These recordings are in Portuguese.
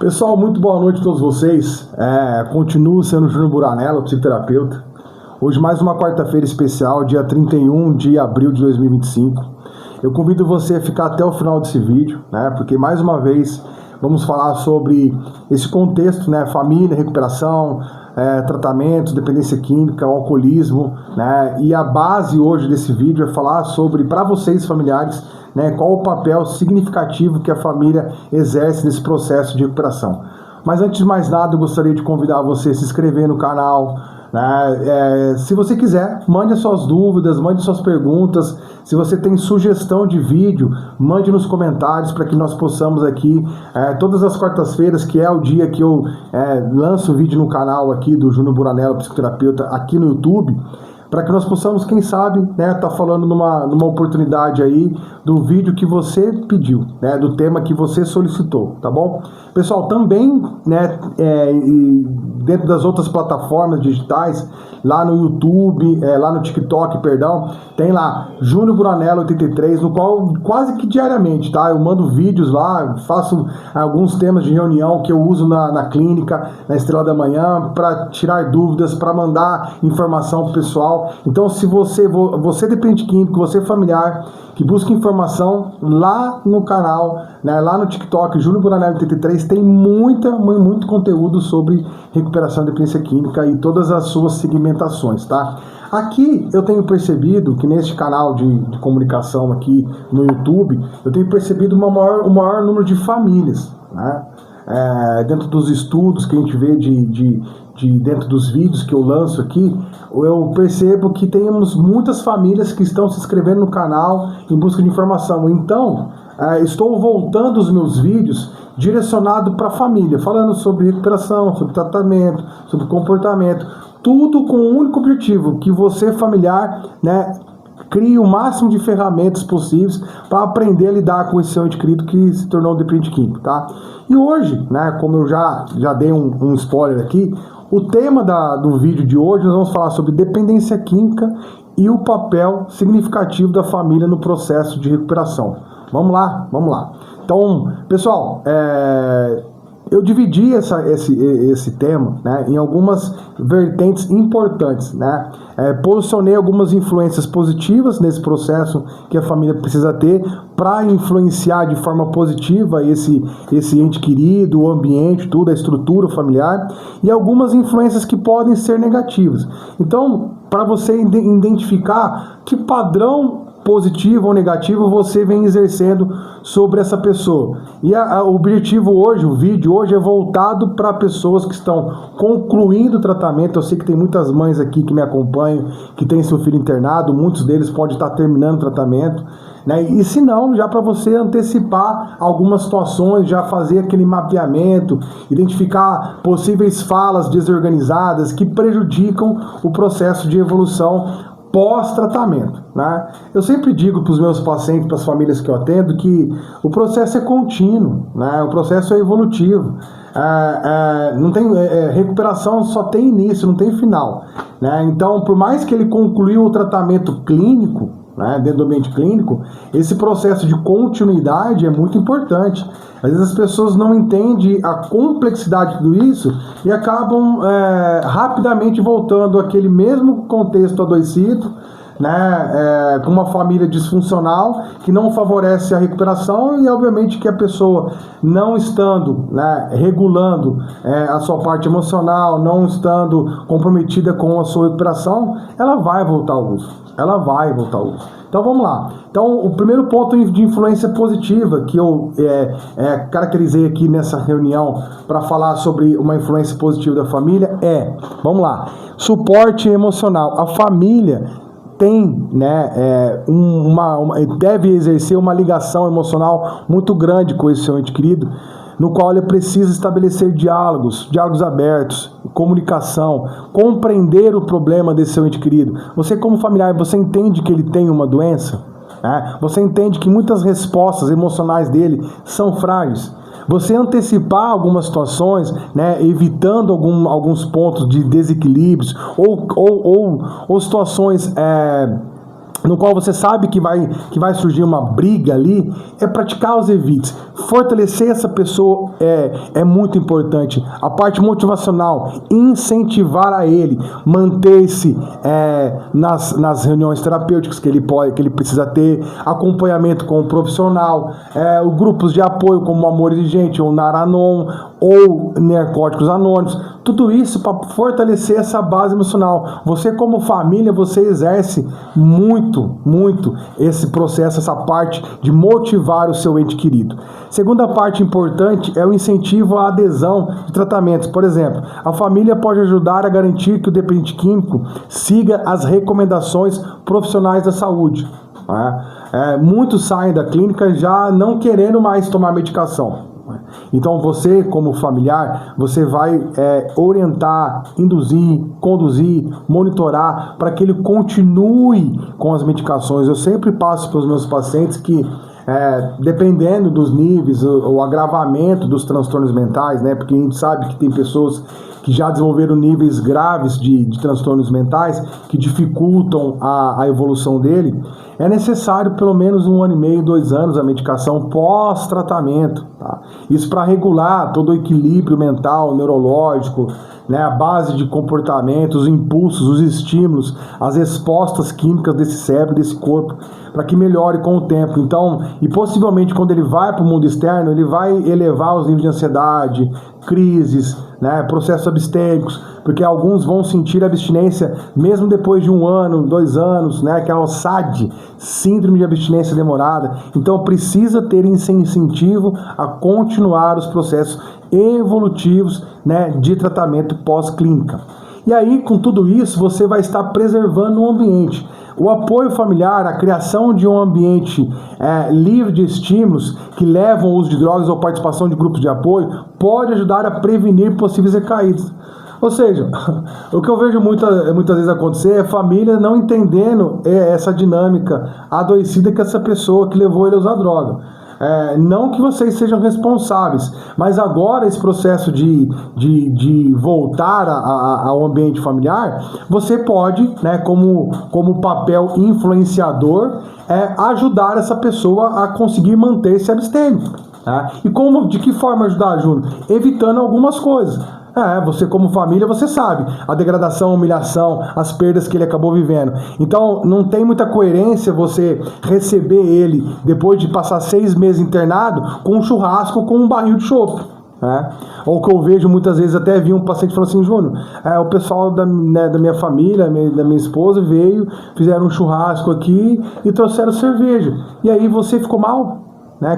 Pessoal, muito boa noite a todos vocês. Continuo sendo Júnior Buranello, psicoterapeuta. Hoje mais uma quarta-feira especial, dia 31 de abril de 2025. Eu convido você a ficar até o final desse vídeo, né? Porque mais uma vez vamos falar sobre esse contexto, né? Família, recuperação, tratamento, dependência química, alcoolismo, né? E a base hoje desse vídeo é falar sobre, para vocês familiares, né, qual o papel significativo que a família exerce nesse processo de recuperação. Mas antes de mais nada, eu gostaria de convidar você a se inscrever no canal, né? Se você quiser, mande as suas dúvidas, mande suas perguntas. Se você tem sugestão de vídeo, mande nos comentários para que nós possamos aqui, todas as quartas-feiras, que é o dia que eu lanço o vídeo no canal aqui do Júnior Buranello, psicoterapeuta, aqui no YouTube, para que nós possamos, quem sabe, né, tá falando numa oportunidade aí do vídeo que você pediu, né, do tema que você solicitou, tá bom? Pessoal, também, né, dentro das outras plataformas digitais, lá no YouTube, lá no TikTok, perdão, tem lá Júnior Buranello 83, no qual quase que diariamente, tá? Eu mando vídeos lá, faço alguns temas de reunião que eu uso na clínica, na Estrela da Manhã, para tirar dúvidas, para mandar informação pro pessoal. Então, se você dependente químico, você familiar, que busca informação, lá no canal, né, lá no TikTok, Júnior Buranello 83, tem muito conteúdo sobre recuperação de dependência química e todas as suas segmentações, tá? Aqui eu tenho percebido que neste canal de comunicação aqui no YouTube, eu tenho percebido o maior número de famílias, né? Dentro dos estudos que a gente vê dentro dos vídeos que eu lanço aqui, eu percebo que temos muitas famílias que estão se inscrevendo no canal em busca de informação. Então, estou voltando os meus vídeos direcionado para a família, falando sobre recuperação, sobre tratamento, sobre comportamento, tudo com um único objetivo, que você familiar, né, crie o máximo de ferramentas possíveis para aprender a lidar com esse seu ente querido que se tornou dependente químico, tá? E hoje, né, como eu já dei um spoiler aqui, o tema do vídeo de hoje nós vamos falar sobre dependência química e o papel significativo da família no processo de recuperação. Vamos lá, vamos lá. Então, pessoal, eu dividi esse tema, né, em algumas vertentes importantes, né? Posicionei algumas influências positivas nesse processo que a família precisa ter para influenciar de forma positiva esse ente querido, o ambiente, tudo, a estrutura familiar, e algumas influências que podem ser negativas. Então, para você identificar que padrão positivo ou negativo você vem exercendo sobre essa pessoa. E o objetivo hoje, o vídeo hoje é voltado para pessoas que estão concluindo o tratamento. Eu sei que tem muitas mães aqui que me acompanham, que têm seu filho internado, muitos deles podem estar terminando o tratamento, né? E se não, já para você antecipar algumas situações, já fazer aquele mapeamento, identificar possíveis falas desorganizadas que prejudicam o processo de evolução pós-tratamento, né? Eu sempre digo para os meus pacientes, para as famílias que eu atendo, que o processo é contínuo, né? O processo é evolutivo. Não tem recuperação, só tem início, não tem final, né? Então, por mais que ele concluiu o tratamento clínico, né, dentro do ambiente clínico, esse processo de continuidade é muito importante. Às vezes as pessoas não entendem a complexidade de tudo isso e acabam rapidamente voltando àquele mesmo contexto adoecido, né, com uma família disfuncional que não favorece a recuperação, e obviamente que a pessoa não estando, né, regulando a sua parte emocional, não estando comprometida com a sua recuperação, ela vai voltar ao uso. Então vamos lá. Então, o primeiro ponto de influência positiva que eu caracterizei aqui nessa reunião para falar sobre uma influência positiva da família vamos lá, suporte emocional. A família tem, né, deve exercer uma ligação emocional muito grande com esse seu ente querido, no qual ele precisa estabelecer diálogos abertos, comunicação, compreender o problema desse seu ente querido. Você, como familiar, você entende que ele tem uma doença? Você entende que muitas respostas emocionais dele são frágeis? Você antecipar algumas situações, né, evitando alguns pontos de desequilíbrios ou situações no qual você sabe que vai surgir uma briga ali, é praticar os evites. Fortalecer essa pessoa é muito importante. A parte motivacional, incentivar a ele, manter-se nas reuniões terapêuticas que ele precisa ter, acompanhamento com o profissional, grupos de apoio como Amor e Gente, ou Naranon, ou Narcóticos Anônimos. Tudo isso para fortalecer essa base emocional. Você como família, você exerce muito esse processo, essa parte de motivar o seu ente querido. Segunda parte importante é o incentivo à adesão de tratamentos. Por exemplo, a família pode ajudar a garantir que o dependente químico siga as recomendações profissionais da saúde. Muitos saem da clínica já não querendo mais tomar medicação. Então você, como familiar, você vai orientar, induzir, conduzir, monitorar para que ele continue com as medicações. Eu sempre passo para os meus pacientes que, dependendo dos níveis, o agravamento dos transtornos mentais, né? Porque a gente sabe que tem pessoas que já desenvolveram níveis graves de transtornos mentais que dificultam a evolução dele, é necessário pelo menos 1 ano e meio, 2 anos a medicação pós-tratamento. Tá? Isso para regular todo o equilíbrio mental, neurológico, né, a base de comportamento, os impulsos, os estímulos, as respostas químicas desse cérebro, desse corpo, para que melhore com o tempo. Então, e possivelmente quando ele vai para o mundo externo, ele vai elevar os níveis de ansiedade, crises, né, processos abstêmicos, porque alguns vão sentir abstinência mesmo depois de 1 ano, 2 anos, né, que é o SAD, Síndrome de Abstinência Demorada. Então precisa ter incentivo a continuar os processos evolutivos, né, de tratamento pós-clínica. E aí, com tudo isso, você vai estar preservando o ambiente. O apoio familiar, a criação de um ambiente livre de estímulos que levam ao uso de drogas ou participação de grupos de apoio pode ajudar a prevenir possíveis recaídas. Ou seja, o que eu vejo muitas vezes acontecer é família não entendendo essa dinâmica adoecida que essa pessoa que levou ele a usar droga. Não que vocês sejam responsáveis, mas agora esse processo de voltar ao ambiente familiar, você pode, né, como papel influenciador, ajudar essa pessoa a conseguir manter-se abstêmico. Tá? E de que forma ajudar, Júnior? Evitando algumas coisas. Você como família, você sabe a degradação, a humilhação, as perdas que ele acabou vivendo. Então, não tem muita coerência você receber ele, depois de passar 6 meses internado, com um churrasco, com um barril de chope. Ou que eu vejo muitas vezes, até vi um paciente falando assim, Júnior, o pessoal da minha família, da minha esposa veio, fizeram um churrasco aqui e trouxeram cerveja. E aí você ficou mal?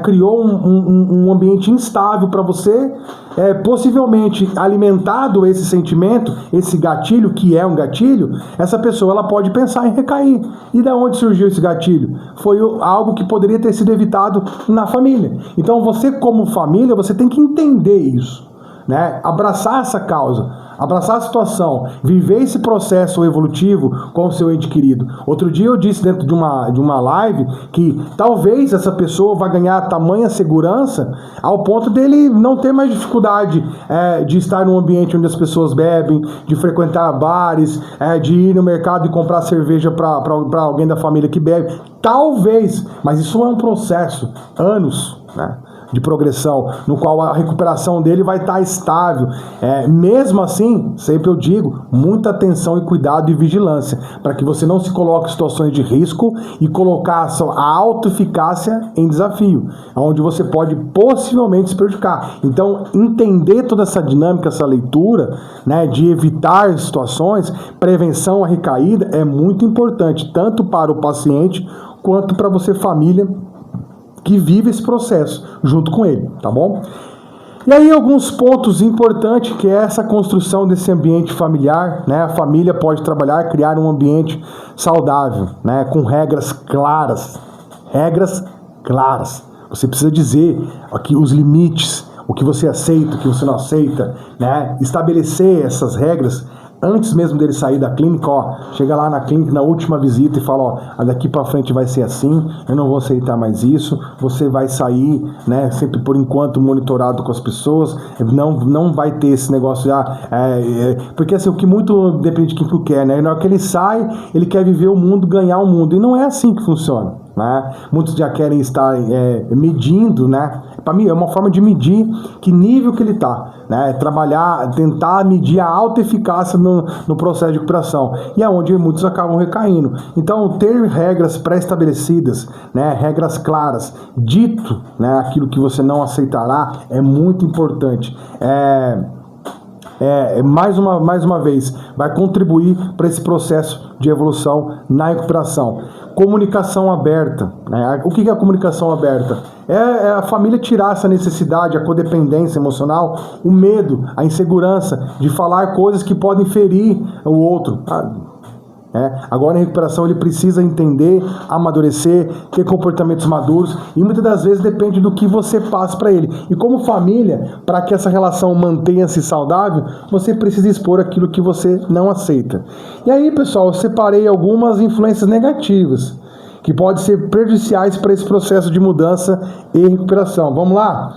Criou um ambiente instável para você, possivelmente alimentado esse sentimento, esse gatilho, que é um gatilho, essa pessoa ela pode pensar em recair. E da onde surgiu esse gatilho? Foi algo que poderia ter sido evitado na família. Então você como família, você tem que entender isso, né? Abraçar essa causa, abraçar a situação, viver esse processo evolutivo com o seu ente querido. Outro dia eu disse dentro de uma live que talvez essa pessoa vá ganhar tamanha segurança ao ponto dele não ter mais dificuldade de estar num ambiente onde as pessoas bebem, de frequentar bares, de ir no mercado e comprar cerveja para alguém da família que bebe. Talvez, mas isso é um processo, anos, né, de progressão, no qual a recuperação dele vai estar estável. Mesmo assim, sempre eu digo, muita atenção e cuidado e vigilância, para que você não se coloque em situações de risco e colocar a autoeficácia em desafio, onde você pode possivelmente se prejudicar. Então, entender toda essa dinâmica, essa leitura, né, de evitar situações, prevenção à recaída é muito importante, tanto para o paciente quanto para você, família, que vive esse processo junto com ele, tá bom? E aí alguns pontos importantes, que é essa construção desse ambiente familiar, né? A família pode trabalhar, criar um ambiente saudável, né? Com regras claras. Regras claras. Você precisa dizer aqui os limites, o que você aceita, o que você não aceita, né? Estabelecer essas regras antes mesmo dele sair da clínica, ó, chega lá na clínica, na última visita e fala, ó, daqui para frente vai ser assim, eu não vou aceitar mais isso, você vai sair, né, sempre por enquanto monitorado com as pessoas, não vai ter esse negócio já, porque assim, o que muito depende de quem quer, né, na hora que ele sai, ele quer viver o mundo, ganhar o mundo, e não é assim que funciona, né, muitos já querem estar medindo, né, para mim é uma forma de medir que nível que ele tá, né, trabalhar, tentar medir a alta eficácia no processo de recuperação, e é onde muitos acabam recaindo. Então, ter regras pré-estabelecidas, né, regras claras, dito, né, aquilo que você não aceitará, é muito importante. Mais uma vez, vai contribuir para esse processo de evolução na recuperação. Comunicação aberta, né? O que é a comunicação aberta? É a família tirar essa necessidade, a codependência emocional, o medo, a insegurança de falar coisas que podem ferir o outro. Agora, em recuperação, ele precisa entender, amadurecer, ter comportamentos maduros, e muitas das vezes depende do que você passa para ele. E como família, para que essa relação mantenha-se saudável, você precisa expor aquilo que você não aceita. E aí, pessoal, eu separei algumas influências negativas que podem ser prejudiciais para esse processo de mudança e recuperação. Vamos lá?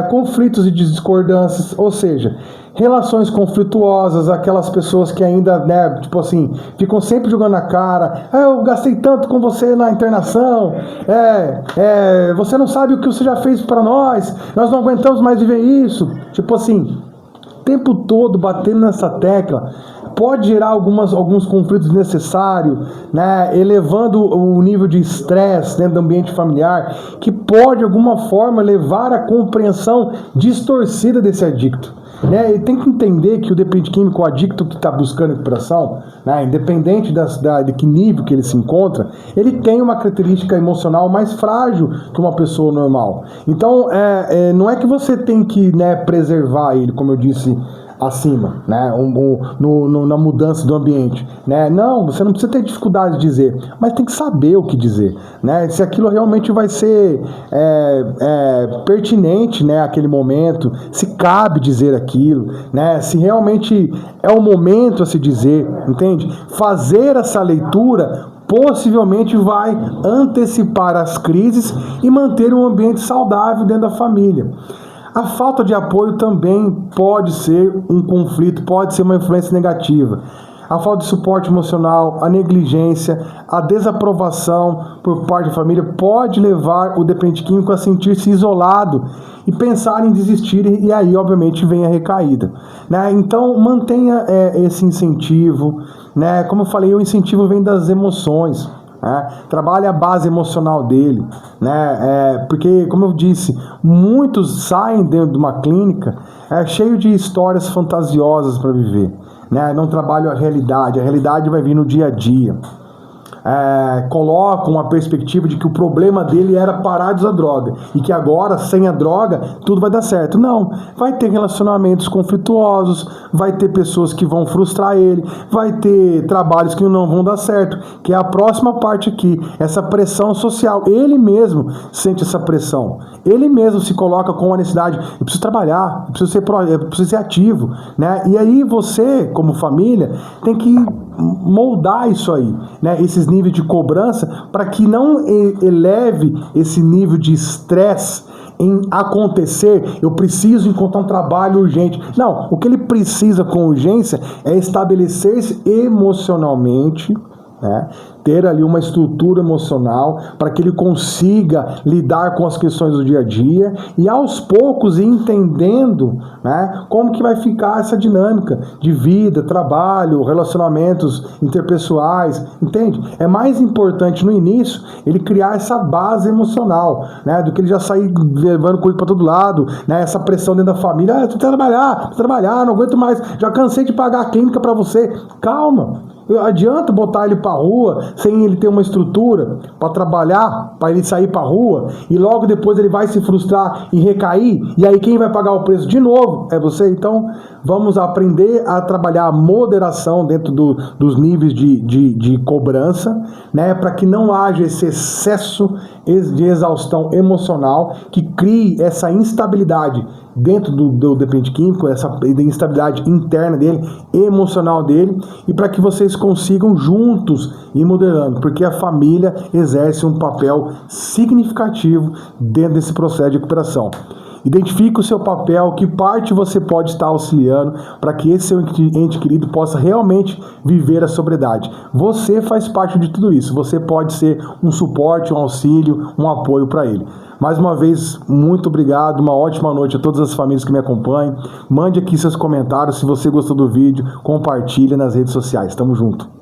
Conflitos e discordâncias, ou seja, relações conflituosas, aquelas pessoas que ainda, né, tipo assim, ficam sempre jogando na cara, eu gastei tanto com você na internação, você não sabe o que você já fez para nós não aguentamos mais viver isso, tipo assim, o tempo todo batendo nessa tecla, pode gerar alguns conflitos desnecessários, né, elevando o nível de estresse dentro do ambiente familiar, que pode de alguma forma levar à compreensão distorcida desse adicto. Ele tem que entender que o dependente químico, o adicto que está buscando recuperação, né, independente de que nível que ele se encontra, ele tem uma característica emocional mais frágil que uma pessoa normal. Então, não é que você tem que, né, preservar ele, como eu disse acima, né, na mudança do ambiente, né? Não, você não precisa ter dificuldade de dizer, mas tem que saber o que dizer, né? Se aquilo realmente vai ser pertinente, né, àquele momento, se cabe dizer aquilo, né? Se realmente é o momento a se dizer, entende? Fazer essa leitura possivelmente vai antecipar as crises e manter um ambiente saudável dentro da família. A falta de apoio também pode ser um conflito, pode ser uma influência negativa. A falta de suporte emocional, a negligência, a desaprovação por parte da família pode levar o dependente químico a sentir-se isolado e pensar em desistir, e aí, obviamente, vem a recaída, né? Então, mantenha esse incentivo, né? Como eu falei, o incentivo vem das emoções. Trabalhe a base emocional dele, né? Porque, como eu disse, muitos saem dentro de uma clínica cheio de histórias fantasiosas para viver, né? Não trabalham a realidade vai vir no dia a dia. Colocam uma perspectiva de que o problema dele era parar de usar droga e que agora, sem a droga, tudo vai dar certo. Não, vai ter relacionamentos conflituosos, vai ter pessoas que vão frustrar ele, vai ter trabalhos que não vão dar certo, que é a próxima parte aqui, essa pressão social. Ele mesmo sente essa pressão, ele mesmo se coloca com a necessidade, eu preciso trabalhar, eu preciso ser ativo, né? E aí você, como família, tem que moldar isso aí, né? Esses níveis de cobrança, para que não eleve esse nível de estresse em acontecer, eu preciso encontrar um trabalho urgente. Não, o que ele precisa com urgência é estabelecer-se emocionalmente, né? Ter ali uma estrutura emocional para que ele consiga lidar com as questões do dia a dia e aos poucos ir entendendo, né, como que vai ficar essa dinâmica de vida, trabalho, relacionamentos interpessoais, entende? É mais importante no início ele criar essa base emocional, né, do que ele já sair levando coisa para todo lado, né, essa pressão dentro da família, tu trabalhar, não aguento mais, já cansei de pagar a clínica para você. Calma. Adianta botar ele para rua sem ele ter uma estrutura para trabalhar, para ele sair para rua e logo depois ele vai se frustrar e recair, e aí quem vai pagar o preço de novo é você. Então vamos aprender a trabalhar a moderação dentro dos níveis de cobrança, né, para que não haja esse excesso de exaustão emocional que crie essa instabilidade dentro do dependente químico, essa instabilidade interna dele, emocional dele, e para que vocês consigam juntos ir modelando, porque a família exerce um papel significativo dentro desse processo de recuperação. Identifique o seu papel, que parte você pode estar auxiliando para que esse seu ente querido possa realmente viver a sobriedade. Você faz parte de tudo isso, você pode ser um suporte, um auxílio, um apoio para ele. Mais uma vez, muito obrigado, uma ótima noite a todas as famílias que me acompanham. Mande aqui seus comentários, se você gostou do vídeo, compartilhe nas redes sociais. Tamo junto.